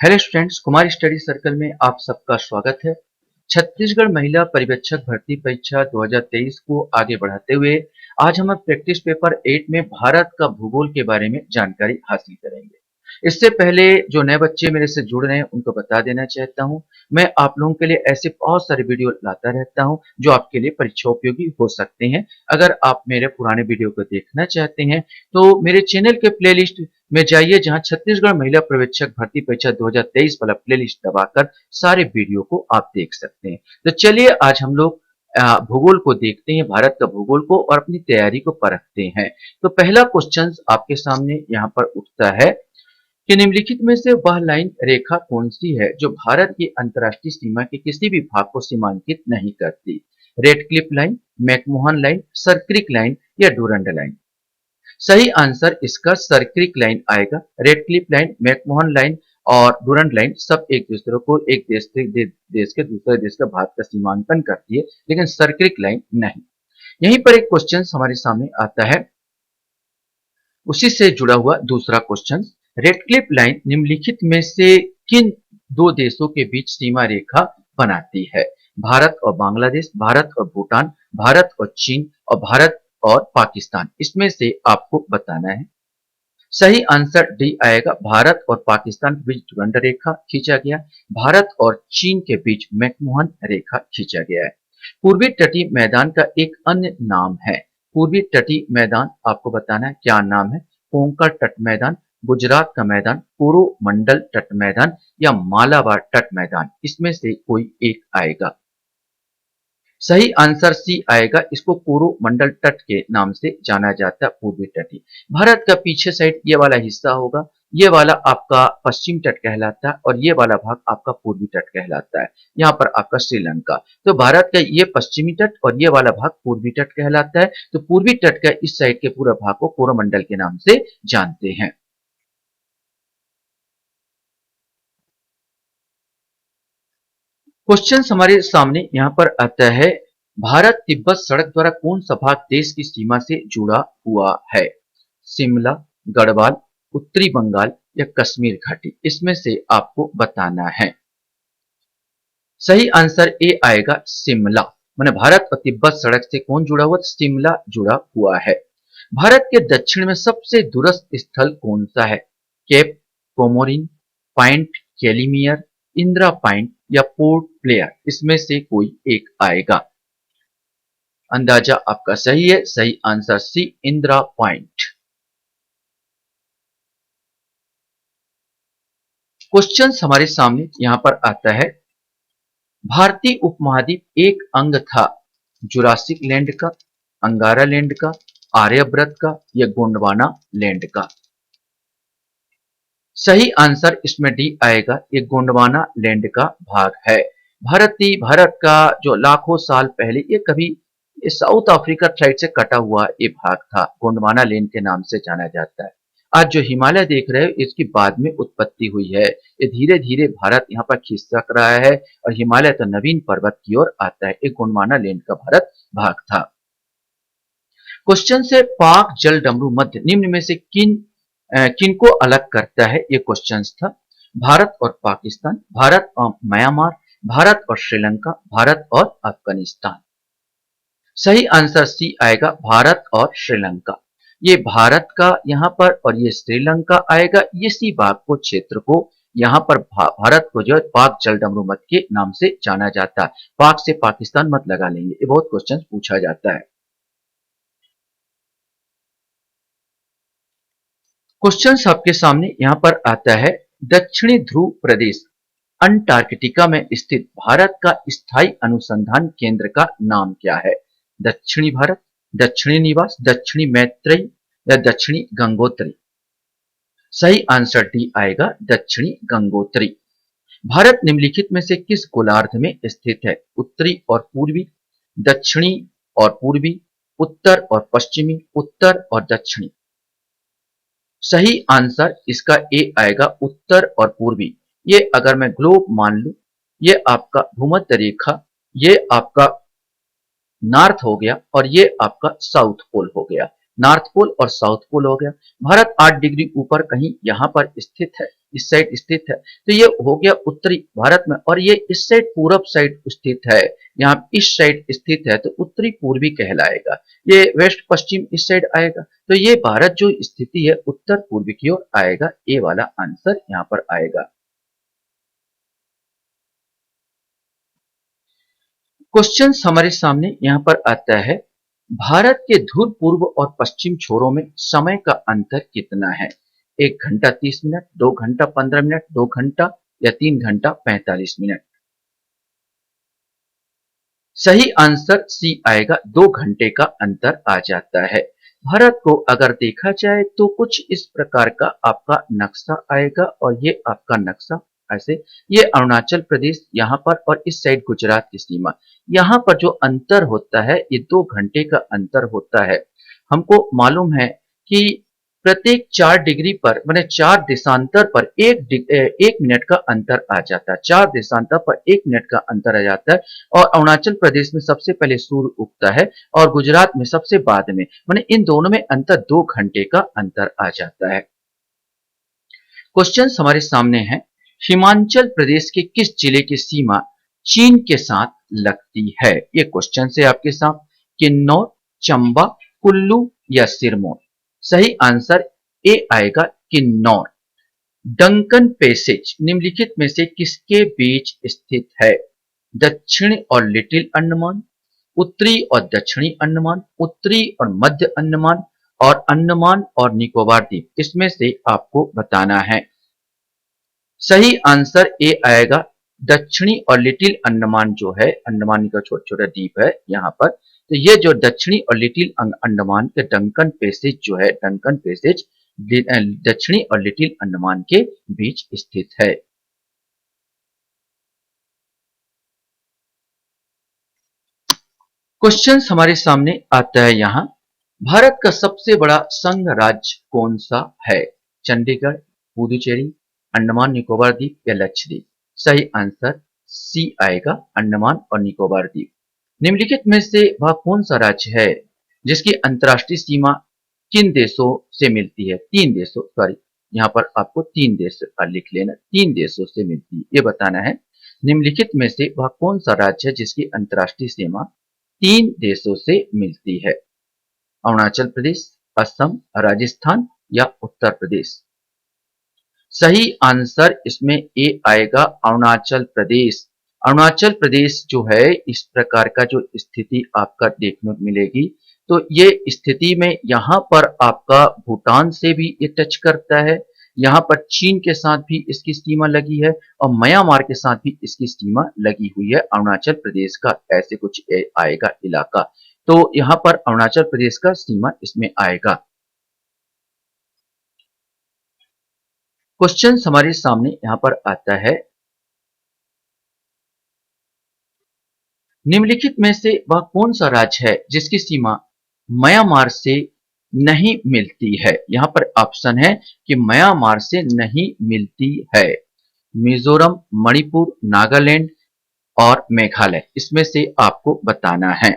Hello students, Kumar study circle में आप सबका स्वागत है। छत्तीसगढ़ महिला पर्यवेक्षक भर्ती परीक्षा 2023 को आगे बढ़ाते हुए आज हम प्रैक्टिस पेपर 8 में भारत का भूगोल के बारे में जानकारी हासिल करेंगे। इससे पहले जो नए बच्चे मेरे से जुड़ रहे हैं उनको बता देना चाहता हूं, मैं आप लोगों के लिए ऐसे बहुत सारे वीडियो लाता रहता हूं जो आपके लिए परीक्षा उपयोगी हो सकते हैं। अगर आप मेरे पुराने वीडियो को देखना चाहते हैं तो मेरे चैनल के प्लेलिस्ट में जाइए, जहां छत्तीसगढ़ महिला पर्यवेक्षक भर्ती परीक्षा 2023 वाला प्लेलिस्ट दबाकर सारे वीडियो को आप देख सकते हैं। तो चलिए आज हम लोग भूगोल को देखते हैं, भारत का भूगोल को, और अपनी तैयारी को परखते हैं। तो पहला क्वेश्चन आपके सामने यहाँ पर उठता है कि निम्नलिखित में से वह लाइन रेखा कौन सी है जो भारत की अंतर्राष्ट्रीय सीमा के किसी भी भाग को सीमांकित नहीं करती? Radcliffe line, McMahon line, Sir Creek line या डूरंड लाइन? सही आंसर इसका सर्क्रिक लाइन आएगा। रेडक्लिफ लाइन, मैकमोहन लाइन और डूरंड लाइन सब एक दूसरे को एक देश के दूसरे देश का भाग का सीमांकन करती है, लेकिन सर्क्रिक लाइन नहीं। यहीं पर एक क्वेश्चन हमारे सामने आता है, उसी से जुड़ा हुआ दूसरा क्वेश्चन। रेडक्लिफ लाइन निम्नलिखित में से किन दो देशों के बीच सीमा रेखा बनाती है? भारत और बांग्लादेश, भारत और भूटान, भारत और चीन और भारत और पाकिस्तान। इसमें से आपको बताना है। सही आंसर डी आएगा। भारत और पाकिस्तान के बीच डुरंड रेखा खींचा गया, भारत और चीन के बीच मैकमोहन रेखा खींचा गया है। पूर्वी तटीय मैदान का एक अन्य नाम है। पूर्वी तटीय मैदान आपको बताना है क्या नाम है? कोंकण तट मैदान, गुजरात का मैदान, कोरोमंडल तट मैदान या मालाबार तट मैदान। इसमें से कोई एक आएगा। सही आंसर सी आएगा। इसको कोरोमंडल तट के नाम से जाना जाता है, पूर्वी तटीय। भारत का पीछे साइड ये वाला हिस्सा होगा, ये वाला आपका पश्चिम तट कहलाता है और ये वाला भाग आपका पूर्वी तट कहलाता है। यहाँ पर आपका श्रीलंका। तो भारत का ये पश्चिमी तट और ये वाला भाग पूर्वी तट कहलाता है। तो पूर्वी तट का इस साइड के पूरा भाग को कोरोमंडल के नाम से जानते हैं। क्वेश्चन हमारे सामने यहाँ पर आता है, भारत तिब्बत सड़क द्वारा कौन सा भाग देश की सीमा से जुड़ा हुआ है? शिमला, गढ़वाल, उत्तरी बंगाल या कश्मीर घाटी? इसमें से आपको बताना है। सही आंसर ए आएगा, शिमला। माने भारत और तिब्बत सड़क से कौन जुड़ा हुआ? शिमला जुड़ा हुआ है। भारत के दक्षिण में सबसे दूरस्थ स्थल कौन सा है? Cape Comorin, point Calimere, Indira point या पोर्ट ब्लेयर? इसमें से कोई एक आएगा। अंदाजा आपका सही है। सही answer C, Indira point. Question हमारे सामने यहां पर आता है, भारतीय उपमहाद्वीप एक अंग था जुरासिक लैंड का, अंगारा लैंड का, आर्यभट्ट का या गोंडवाना लैंड का? सही आंसर इसमें डी आएगा। ये गोंडवाना लैंड का भाग है। भारत का जो लाखों साल पहले ये कभी ये साउथ अफ्रीका साइड से कटा हुआ ये भाग था, गोंडवाना लैंड के नाम से जाना जाता है। आज जो हिमालय देख रहे हो इसकी बाद में उत्पत्ति हुई है। ये धीरे धीरे भारत यहाँ पर खिसक रहा है और हिमालय तो नवीन पर्वत की ओर आता है। ये गोंडवाना लैंड का भारत भाग था। क्वेश्चन से, पाक जल डमरू मध्य निम्न में से किनको अलग करता है? ये क्वेश्चन था। भारत और पाकिस्तान, भारत और म्यांमार, भारत और श्रीलंका, भारत और अफगानिस्तान? सही आंसर सी आएगा, भारत और श्रीलंका। ये भारत का यहाँ पर और ये श्रीलंका आएगा। इसी भाग को क्षेत्र को यहाँ पर भारत को जो है पाक जल डमरू मध्य के नाम से जाना जाता है। पाक से पाकिस्तान मत लगा लेंगे, ये बहुत क्वेश्चन पूछा जाता है। क्वेश्चन आपके सामने यहाँ पर आता है, दक्षिणी ध्रुव प्रदेश अंटार्कटिका में स्थित भारत का स्थायी अनुसंधान केंद्र का नाम क्या है? दक्षिणी भारत, दक्षिणी निवास, दक्षिणी मैत्रेयी या दक्षिणी गंगोत्री? सही आंसर डी आएगा, दक्षिणी गंगोत्री। भारत निम्नलिखित में से किस गोलार्ध में स्थित है? उत्तरी और पूर्वी, दक्षिणी और पूर्वी, उत्तर और पश्चिमी, उत्तर और दक्षिणी? सही आंसर इसका ए आएगा, उत्तर और पूर्वी। ये अगर मैं ग्लोब मान लूं, ये आपका भूमध्य रेखा, ये आपका नॉर्थ हो गया और ये आपका साउथ पोल हो गया। नॉर्थ पोल और साउथ पोल हो गया। भारत 8 डिग्री ऊपर कहीं यहां पर स्थित है, इस साइड स्थित है, तो ये हो गया उत्तरी भारत में, और ये इस साइड पूरब साइड स्थित है, यहाँ इस साइड स्थित है तो उत्तरी पूर्वी कहलाएगा। ये वेस्ट पश्चिम इस साइड आएगा, तो ये भारत जो स्थिति है उत्तर पूर्वी की ओर आएगा। ए वाला आंसर यहाँ पर आएगा। क्वेश्चन हमारे सामने यहाँ पर आता है, भारत के ध्रुव पूर्व और पश्चिम छोरों में समय का अंतर कितना है? 1 घंटा 30 मिनट, 2 घंटा 15 मिनट, 2 घंटा या 3 घंटा 45 मिनट। सही आंसर सी आएगा, 2 घंटे का अंतर आ जाता है। भारत को अगर देखा जाए तो कुछ इस प्रकार का आपका नक्शा आएगा, और ये आपका नक्शा ऐसे, ये अरुणाचल प्रदेश यहाँ पर, और इस साइड गुजरात की सीमा। यहाँ पर जो अंतर होता है ये 2 घंटे का अंतर होता है। हमको मालूम है कि प्रत्येक 4 डिग्री पर माने 4 देशांतर पर 1 मिनट का अंतर आ जाता है। 4 देशांतर पर 1 मिनट का अंतर आ जाता है, और अरुणाचल प्रदेश में सबसे पहले सूर्य उगता है और गुजरात में सबसे बाद में, माने इन दोनों में अंतर 2 घंटे का अंतर आ जाता है। क्वेश्चन हमारे सामने है, हिमाचल प्रदेश के किस जिले की सीमा चीन के साथ लगती है? ये क्वेश्चन से आपके साथ किन्नौर, चंबा, कुल्लू या सिरमौर। सही आंसर ए आएगा, किन्नौर। डंकन पैसेज निम्नलिखित में से किसके बीच स्थित है? दक्षिण और लिटिल अंडमान, उत्तरी और दक्षिणी अंडमान, उत्तरी और मध्य अंडमान, और अंडमान और निकोबार द्वीप। इसमें से आपको बताना है। सही आंसर ए आएगा, दक्षिणी और लिटिल अंडमान जो है, अंडमान का छोटा छोटा द्वीप है यहाँ पर, तो ये जो दक्षिणी और लिटिल अंडमान के डंकन पैसेज जो है, डंकन पैसेज दक्षिणी और लिटिल अंडमान के बीच स्थित है। क्वेश्चन हमारे सामने आता है यहाँ, भारत का सबसे बड़ा संघ राज्य कौन सा है? चंडीगढ़, पुदुचेरी, अंडमान निकोबार द्वीप या लक्षद्वीप। सही आंसर सी आएगा, अंडमान और निकोबार द्वीप। निम्नलिखित में से वह कौन सा राज्य है जिसकी अंतर्राष्ट्रीय सीमा किन देशों से मिलती है? 3 देशों, सॉरी यहाँ पर आपको 3 देश लिख लेना, 3 देशों से मिलती है, ये बताना है। निम्नलिखित में से वह कौन सा राज्य है जिसकी अंतर्राष्ट्रीय सीमा 3 देशों से मिलती है? अरुणाचल प्रदेश, असम, राजस्थान या उत्तर प्रदेश। सही आंसर इसमें ए आएगा, अरुणाचल प्रदेश। अरुणाचल प्रदेश जो है इस प्रकार का जो स्थिति आपका देखने को मिलेगी, तो ये स्थिति में यहाँ पर आपका भूटान से भी ये टच करता है, यहाँ पर चीन के साथ भी इसकी सीमा लगी है, और म्यांमार के साथ भी इसकी सीमा लगी हुई है। अरुणाचल प्रदेश का ऐसे कुछ आएगा इलाका, तो यहाँ पर अरुणाचल प्रदेश का सीमा इसमें आएगा। क्वेश्चन हमारे सामने यहाँ पर आता है, निम्नलिखित में से वह कौन सा राज्य है जिसकी सीमा म्यांमार से नहीं मिलती है? यहाँ पर ऑप्शन है कि म्यांमार से नहीं मिलती है। मिजोरम, मणिपुर, नागालैंड और मेघालय, इसमें से आपको बताना है।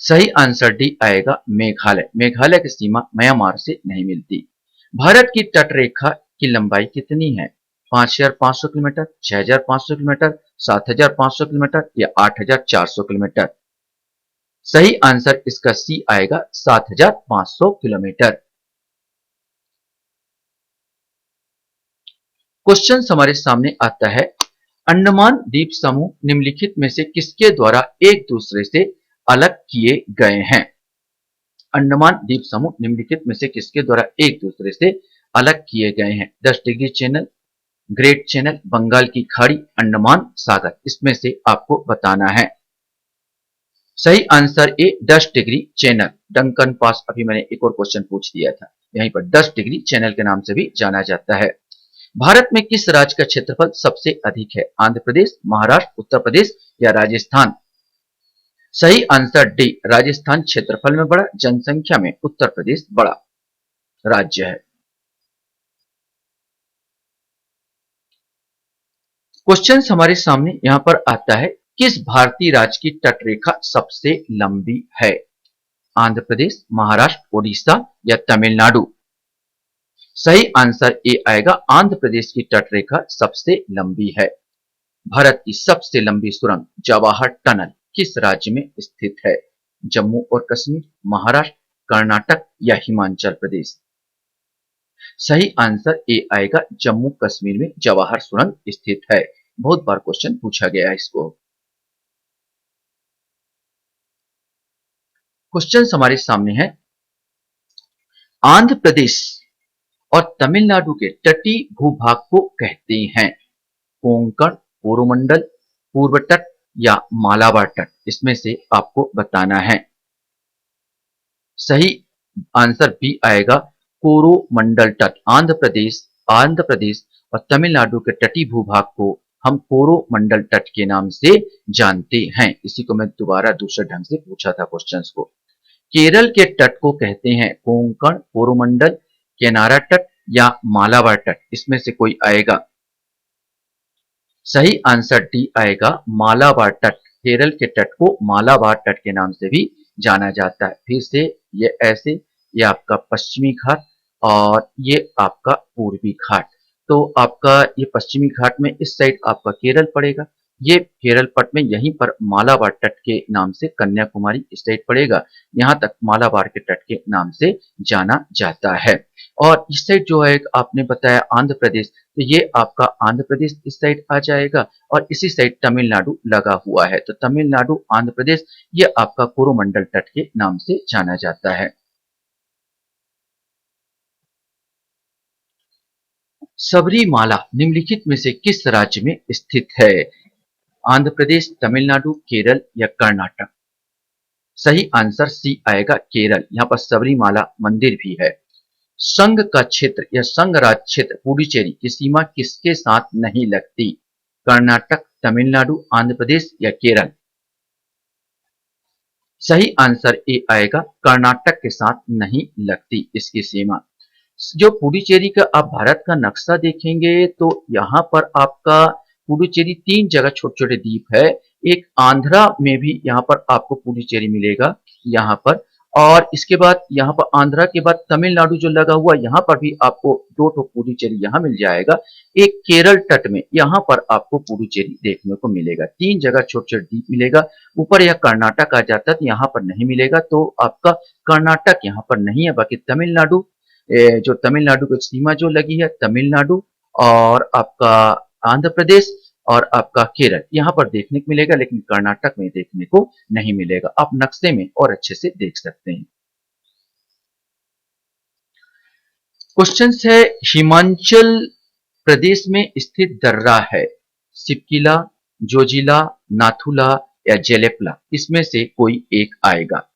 सही आंसर डी आएगा, मेघालय। मेघालय की सीमा म्यांमार से नहीं मिलती। भारत की तटरेखा की लंबाई कितनी है? 5,500 किलोमीटर, 6,500 किलोमीटर, 7,500 किलोमीटर या 8,400 किलोमीटर। सही आंसर इसका सी आएगा, 7,500 किलोमीटर। क्वेश्चन हमारे सामने आता है, अंडमान द्वीप समूह निम्नलिखित में से किसके द्वारा एक दूसरे से अलग किए गए हैं? अंडमान द्वीप समूह निम्नलिखित में से किसके द्वारा एक दूसरे से अलग किए गए हैं? 10 degree channel, great channel, Bengal की खाड़ी, अंडमान सागर। इसमें से आपको बताना है। सही answer A, 10 degree channel. Duncan pass, अभी मैंने एक और क्वेश्चन पूछ दिया था, यहीं पर 10 डिग्री चैनल के नाम से भी जाना जाता है। भारत में किस राज्य का क्षेत्रफल सबसे अधिक है? आंध्र प्रदेश, महाराष्ट्र, उत्तर प्रदेश या राजस्थान। सही आंसर डी, राजस्थान क्षेत्रफल में बड़ा, जनसंख्या में उत्तर प्रदेश बड़ा राज्य है। क्वेश्चन हमारे सामने यहां पर आता है, किस भारतीय राज्य की तटरेखा सबसे लंबी है? आंध्र प्रदेश, महाराष्ट्र, उड़ीसा या तमिलनाडु। सही आंसर ए आएगा, आंध्र प्रदेश की तटरेखा सबसे लंबी है। भारत की सबसे लंबी सुरंग जवाहर टनल किस राज्य में स्थित है? जम्मू और कश्मीर, महाराष्ट्र, कर्नाटक या हिमाचल प्रदेश? सही आंसर ए आएगा, जम्मू कश्मीर में जवाहर सुरंग स्थित है। बहुत बार क्वेश्चन पूछा गया है इसको। क्वेश्चन हमारे सामने है, आंध्र प्रदेश और तमिलनाडु के तटीय भूभाग को कहते हैं कोंकण, कोरोमंडल, पूर्व तट या मालाबार तट? इसमें से आपको बताना है। सही आंसर बी आएगा, कोरोमंडल तट। आंध्र प्रदेश और तमिलनाडु के तटीय भूभाग को हम कोरोमंडल तट के नाम से जानते हैं। इसी को मैं दोबारा दूसरे ढंग से पूछा था क्वेश्चंस को। केरल के तट को कहते हैं कोंकण, कोरोमंडल, केनारा तट या मालाबार तट? इसमें से कोई आएगा? सही आंसर डी आएगा, मालाबार तट। केरल के तट को मालाबार तट के नाम से भी जाना जाता है। फिर से ये ऐसे, ये आपका पश्चिमी घाट और ये आपका पूर्वी घाट। तो आपका ये पश्चिमी घाट में इस साइड आपका केरल पड़ेगा। ये केरल पट में यहीं पर मालाबार तट के नाम से कन्याकुमारी इस साइड पड़ेगा। यहाँ तक मालाबार के तट के नाम से जाना जाता है। और इस साइड जो है आपने बताया आंध्र प्रदेश, तो ये आपका आंध्र प्रदेश इस साइड आ जाएगा और इसी साइड तमिलनाडु लगा हुआ है। तो तमिलनाडु, आंध्र प्रदेश, ये आपका कोरोमंडल तट के नाम से जाना जाता है। सबरीमाला निम्नलिखित में से किस राज्य में स्थित है? आंध्र प्रदेश, तमिलनाडु, केरल या कर्नाटक? सही आंसर सी आएगा, केरल। यहाँ पर सबरीमाला मंदिर भी है। संघ का क्षेत्र या संघ राज्य क्षेत्र पुडुचेरी की सीमा किसके साथ नहीं लगती? कर्नाटक, तमिलनाडु, आंध्र प्रदेश या केरल? सही आंसर ए आएगा, कर्नाटक के साथ नहीं लगती इसकी सीमा। जो पुडुचेरी का आप भारत का नक्शा देखेंगे तो यहाँ पर आपका पुडुचेरी 3 जगह छोटे-छोटे द्वीप है। एक आंध्रा में भी यहाँ पर आपको पुडुचेरी मिलेगा यहाँ पर, और इसके बाद यहाँ पर आंध्रा के बाद तमिलनाडु जो लगा हुआ यहाँ पर भी आपको 2 ठो पुडुचेरी यहाँ मिल जाएगा। एक केरल तट में यहाँ पर आपको पुडुचेरी देखने को मिलेगा। 3 जगह छोटे-छोटे द्वीप मिलेगा। ऊपर यह कर्नाटक आ जाता है तो यहाँ पर नहीं मिलेगा, तो आपका कर्नाटक यहाँ पर नहीं है। बाकी तमिलनाडु, जो तमिलनाडु की सीमा जो लगी है, तमिलनाडु और आपका आंध्र प्रदेश और आपका केरल, यहाँ पर देखने को मिलेगा, लेकिन कर्नाटक में देखने को नहीं मिलेगा। आप नक्शे में और अच्छे से देख सकते हैं। क्वेश्चन है, हिमाचल प्रदेश में स्थित दर्रा है सिपकिला, जोजिला, नाथुला या जेलेपला? इसमें से कोई एक आएगा।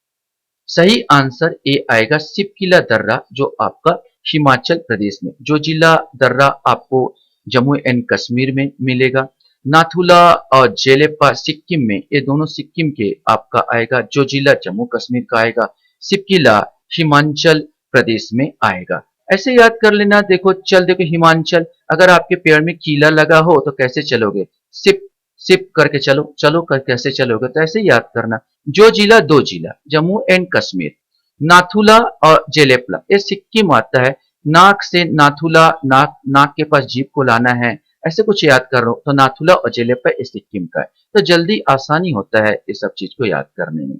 सही आंसर ए आएगा, सिपकिला दर्रा, जो आपका हिमाचल प्रदेश में। जोजिला दर्रा आपको जम्मू एंड कश्मीर में मिलेगा। नाथुला और जेलेपा सिक्किम में, ये दोनों सिक्किम के आपका आएगा। जोजिला जम्मू कश्मीर का आएगा। सिपकिला हिमाचल प्रदेश में आएगा। ऐसे याद कर लेना। देखो हिमाचल, अगर आपके पैर में कीला लगा हो तो कैसे चलोगे? सिप सिप करके चलो, चलो कर कैसे चलोगे? तो ऐसे याद करना। जो जिला, दो जिला, जम्मू एंड कश्मीर। नाथुला और जेलेपला, ये सिक्किम आता है। नाक से नाथुला, नाक नाक के पास जीभ को लाना है, ऐसे कुछ याद कर रहा हूं तो नाथुला और जेलेपा ये सिक्किम का है। तो जल्दी आसानी होता है ये सब चीज को याद करने में।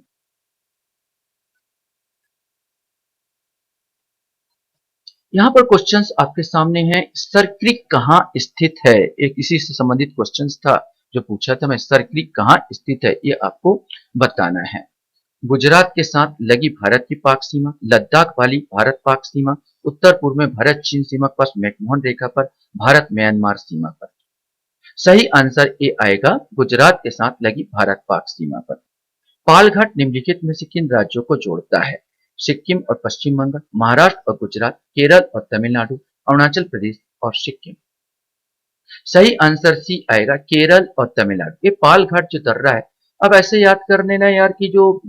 यहाँ पर क्वेश्चंस आपके सामने हैं। सरक्रिक कहाँ स्थित है? एक इसी से संबंधित क्वेश्चंस था जो पूछा था मैं। सरक्रिक कहाँ स्थित है ये आपको बताना है। गुजरात के साथ लगी भारत की पाक सीमा, लद्दाख वाली भारत पाक सीमा, उत्तर पूर्व में भारत चीन सीमा के पास मैकमोहन रेखा पर, भारत म्यांमार सीमा पर? सही आंसर ए आएगा, गुजरात के साथ लगी भारत पाक सीमा पर। पालघाट निम्नलिखित में से किन राज्यों को जोड़ता है? सिक्किम और पश्चिम बंगाल, महाराष्ट्र और गुजरात, केरल और तमिलनाडु, अरुणाचल प्रदेश और सिक्किम? सही आंसर सी आएगा, केरल और तमिलनाडु। ये पालघाट जो दर्रा है, अब ऐसे याद कर लेना यार कि जो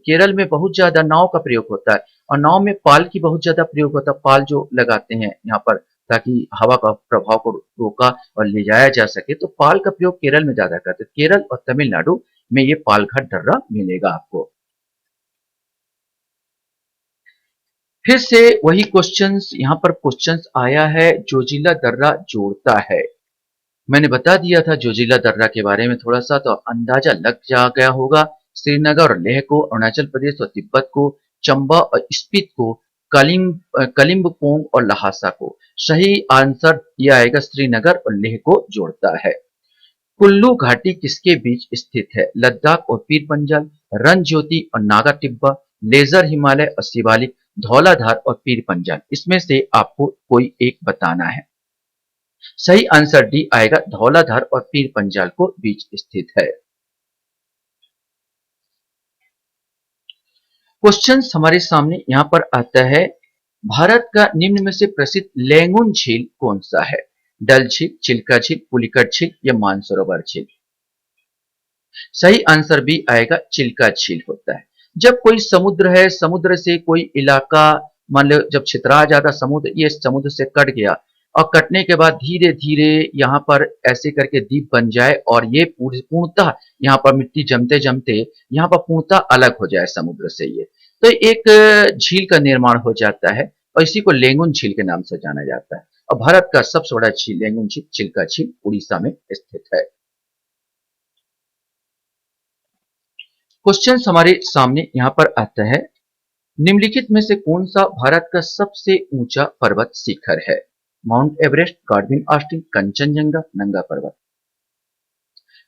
केरल में बहुत ज्यादा नाव का प्रयोग होता है और नाव में पाल की बहुत ज्यादा प्रयोग होता है। पाल जो लगाते हैं यहाँ पर ताकि हवा का प्रभाव को रोका और ले जाया जा सके, तो पाल का प्रयोग केरल में ज्यादा करते हैं। केरल और तमिलनाडु में ये पालघाट दर्रा मिलेगा आपको। फिर से वही क्वेश्चंस यहाँ पर क्वेश्चंस आया है, जोजिला दर्रा जोड़ता है। मैंने बता दिया था जोजिला दर्रा के बारे में थोड़ा सा, तो अंदाजा लग जा गया होगा। श्रीनगर और लेह को, अरुणाचल प्रदेश और तिब्बत को, चंबा और स्पीत को, कलिम्पोंग और लहासा को। सही आंसर यह आएगा, श्रीनगर और लेह को जोड़ता है। कुल्लू घाटी किसके बीच स्थित है? लद्दाख और पीर पंजाल, रन ज्योति और नागा टिब्बा, लेजर हिमालय और शिवालिक, धौलाधार और पीर पंजाल। इसमें से आपको कोई एक बताना है। सही आंसर डी आएगा, धौलाधार और पीर पंजाल को बीच स्थित है। क्वेश्चन हमारे सामने यहां पर आता है, भारत का निम्न में से प्रसिद्ध लैंगून झील कौन सा है? डल झील, चिल्का झील, पुलिकट झील या मानसरोवर झील? सही आंसर भी आएगा, चिल्का झील होता है। जब कोई समुद्र है, समुद्र से कोई इलाका, मान लो जब छितरा जाता समुद्र, ये समुद्र से कट गया और कटने के बाद धीरे धीरे यहाँ पर ऐसे करके द्वीप बन जाए और ये पूर्णतः यहाँ पर मिट्टी जमते जमते यहाँ पर पूर्णतः अलग हो जाए समुद्र से, ये तो एक झील का निर्माण हो जाता है और इसी को लेंगुन झील के नाम से जाना जाता है। और भारत का सबसे बड़ा झील लेंगुन झील, चिल्का झील, उड़ीसा में स्थित है। क्वेश्चन हमारे सामने यहाँ पर आता है, निम्नलिखित में से कौन सा भारत का सबसे ऊंचा पर्वत शिखर है? Mount Everest, Godwin Austen, Kanchenjunga, नंगा पर्वत।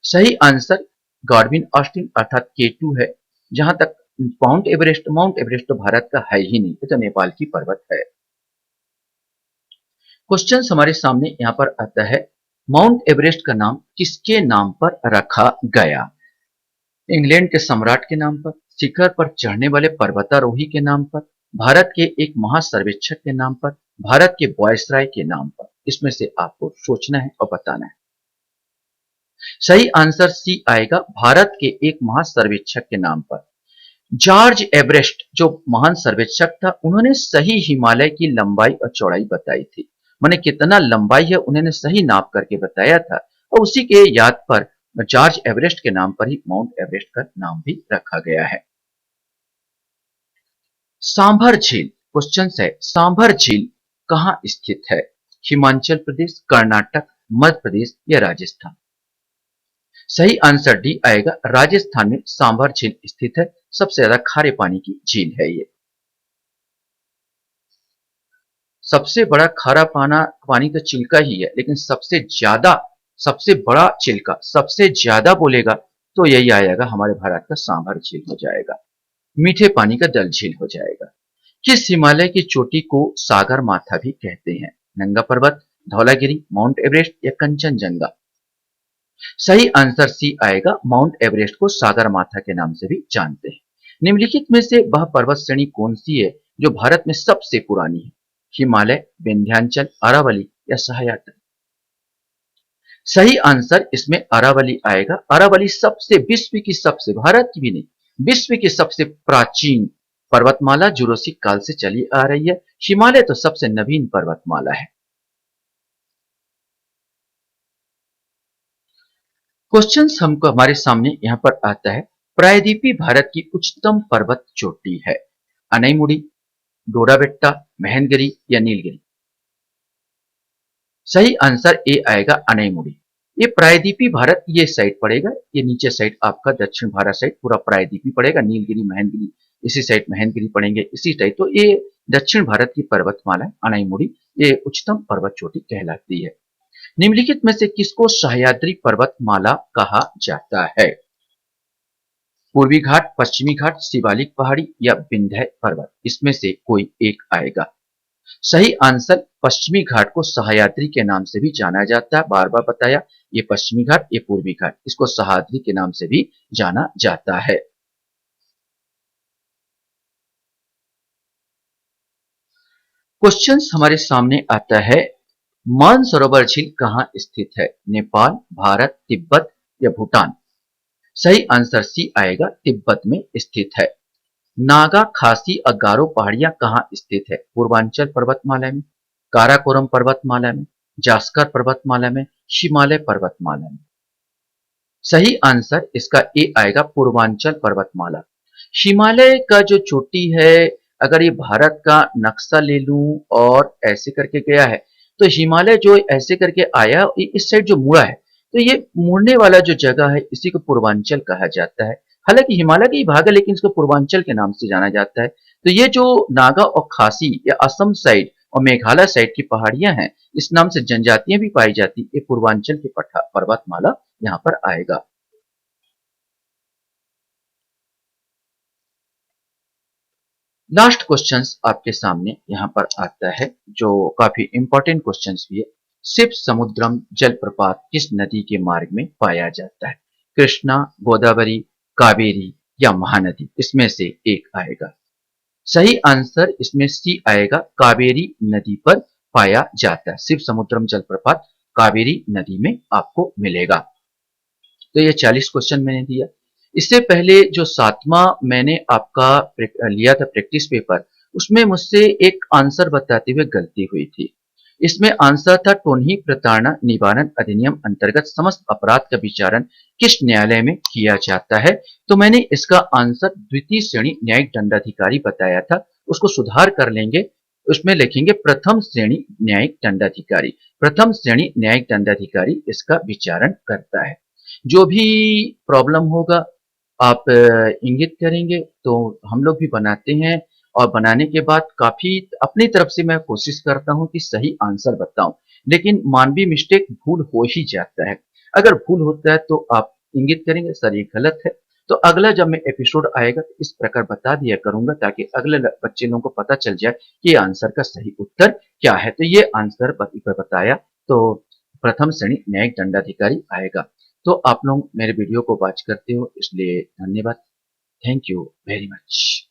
सही आंसर गॉडविन ऑस्टिन अर्थात K2 है। जहां तक माउंट एवरेस्ट तो भारत का है ही नहीं, ये तो नेपाल की पर्वत है। क्वेश्चन हमारे सामने यहाँ पर आता है, माउंट एवरेस्ट का नाम किसके नाम पर रखा गया? इंग्लैंड के सम्राट के नाम पर, शिखर पर चढ़ने वाले पर्वतारोही के नाम पर, भारत के एक महासर्वेक्षक के नाम पर, भारत के वायसराय के नाम पर। इसमें से आपको सोचना है और बताना है। सही आंसर सी आएगा, भारत के एक महासर्वेक्षक के नाम पर। जॉर्ज एवरेस्ट जो महान सर्वेक्षक था, उन्होंने सही हिमालय की लंबाई और चौड़ाई बताई थी। माने कितना लंबाई है उन्होंने सही नाप करके बताया था, और उसी के याद पर जॉर्ज एवरेस्ट के नाम पर ही माउंट एवरेस्ट का नाम भी रखा गया है। सांभर झील क्वेश्चन है, सांभर झील कहां स्थित है? हिमाचल प्रदेश, कर्नाटक, मध्य प्रदेश या राजस्थान? सही आंसर डी आएगा, राजस्थान में सांभर झील स्थित है। सबसे ज्यादा खारे पानी की झील है ये। सबसे बड़ा खारा पानी तो चिल्का ही है, लेकिन सबसे बड़ा चिल्का, सबसे ज्यादा बोलेगा तो यही आएगा, हमारे भारत का सांभर झील हो जाएगा। मीठे पानी का डल झील हो जाएगा। किस हिमालय की चोटी को सागर माथा भी कहते हैं? नंगा पर्वत, धौलागिरी, माउंट एवरेस्ट या कंचनजंगा? सही आंसर सी आएगा, माउंट एवरेस्ट को सागर माथा के नाम से भी जानते हैं। निम्नलिखित में से वह पर्वत श्रेणी कौन सी है जो भारत में सबसे पुरानी है? हिमालय, विंध्याचल, अरावली या सह्याद्री? सही आंसर इसमें अरावली आएगा। अरावली भारत की भी नहीं, विश्व की सबसे प्राचीन पर्वतमाला जुरासिक काल से चली आ रही है। हिमालय तो सबसे नवीन पर्वतमाला है। क्वेश्चन हमको हमारे सामने यहां पर आता है, प्रायद्वीपी भारत की उच्चतम पर्वत चोटी है? अनईमुड़ी, डोडाबेट्टा, महेंद्रगिरी या नीलगिरी? सही आंसर ए आएगा, अनईमुड़ी। ये प्रायद्वीपी भारत ये साइड पड़ेगा, ये नीचे साइड आपका दक्षिण भारत साइड पूरा प्रायद्वीपी पड़ेगा। नीलगिरी, महेंद्रगिरी, इसी साइड महेंद्रगिरी पड़ेंगे, इसी साइड। तो ये दक्षिण भारत की पर्वतमाला है अनईमुड़ी, ये उच्चतम पर्वत चोटी कहलाती है। निम्नलिखित में से किसको सह्याद्री पर्वतमाला कहा जाता है? पूर्वी घाट, पश्चिमी घाट, शिवालिक पहाड़ी या विंध्य पर्वत? इसमें से कोई एक आएगा। सही आंसर पश्चिमी घाट को सह्याद्री के नाम से भी जाना जाता है। बार बार बताया, ये पश्चिमी घाट, ये पूर्वी घाट, इसको सह्याद्री के नाम से भी जाना जाता है। क्वेश्चन हमारे सामने आता है, मानसरोवर झील कहां स्थित है? नेपाल, भारत, तिब्बत या भूटान? सही आंसर सी आएगा, तिब्बत में स्थित है। नागा, खासी और गारो पहाड़ियां कहां स्थित है? पूर्वांचल पर्वतमाला में, काराकोरम पर्वतमाला में, जास्कर पर्वतमाला में, हिमालय पर्वतमाला में? सही आंसर इसका ए आएगा, पूर्वांचल पर्वतमाला। हिमालय का जो चोटी है अगर ये भारत का नक्शा ले लूं और ऐसे करके गया है, तो हिमालय जो ऐसे करके आया, इस साइड जो मुड़ा है, तो ये मुड़ने वाला जो जगह है, इसी को पूर्वांचल कहा जाता है। हालांकि हिमालय का ही भाग है, लेकिन इसको पूर्वांचल के नाम से जाना जाता है। तो ये जो नागा और खासी या असम साइड और मेघालय साइड की पहाड़ियां हैं, इस नाम से जनजातियां भी पाई जाती, ये पूर्वांचल की पर्वतमाला यहाँ पर आएगा। लास्ट क्वेश्चंस आपके सामने यहाँ पर आता है, जो काफी इंपॉर्टेंट क्वेश्चंस भी है। शिव समुद्रम जलप्रपात किस नदी के मार्ग में पाया जाता है? कृष्णा, गोदावरी, कावेरी या महानदी, इसमें से एक आएगा। सही आंसर इसमें सी आएगा, कावेरी नदी पर पाया जाता है। शिव समुद्रम जलप्रपात कावेरी नदी में आपको मिलेगा। तो ये 40 क्वेश्चन मैंने दिया। इससे पहले जो 7वां मैंने आपका लिया था प्रैक्टिस पेपर, उसमें मुझसे एक आंसर बताते हुए गलती हुई थी। इसमें आंसर था, टोनही प्रताड़ना निवारण अधिनियम अंतर्गत समस्त अपराध का विचारण किस न्यायालय में किया जाता है? तो मैंने इसका आंसर द्वितीय श्रेणी न्यायिक दंडाधिकारी बताया था। उसको सुधार कर लेंगे, उसमें लिखेंगे प्रथम श्रेणी न्यायिक दंडाधिकारी। प्रथम श्रेणी न्यायिक दंडाधिकारी इसका विचारण करता है। जो भी प्रॉब्लम होगा आप इंगित करेंगे, तो हम लोग भी बनाते हैं, और बनाने के बाद काफी अपनी तरफ से मैं कोशिश करता हूं कि सही आंसर बताऊं, लेकिन मानवीय मिस्टेक भूल हो ही जाता है। अगर भूल होता है तो आप इंगित करेंगे सर ये गलत है, तो अगला जब मैं एपिसोड आएगा तो इस प्रकार बता दिया करूंगा, ताकि अगले बच्चे लोगों को पता चल जाए कि ये आंसर का सही उत्तर क्या है। तो ये आंसर बताया तो प्रथम श्रेणी न्यायिक दंडाधिकारी आएगा। तो आप लोग मेरे वीडियो को वॉच करते हो, इसलिए धन्यवाद। Thank you very much.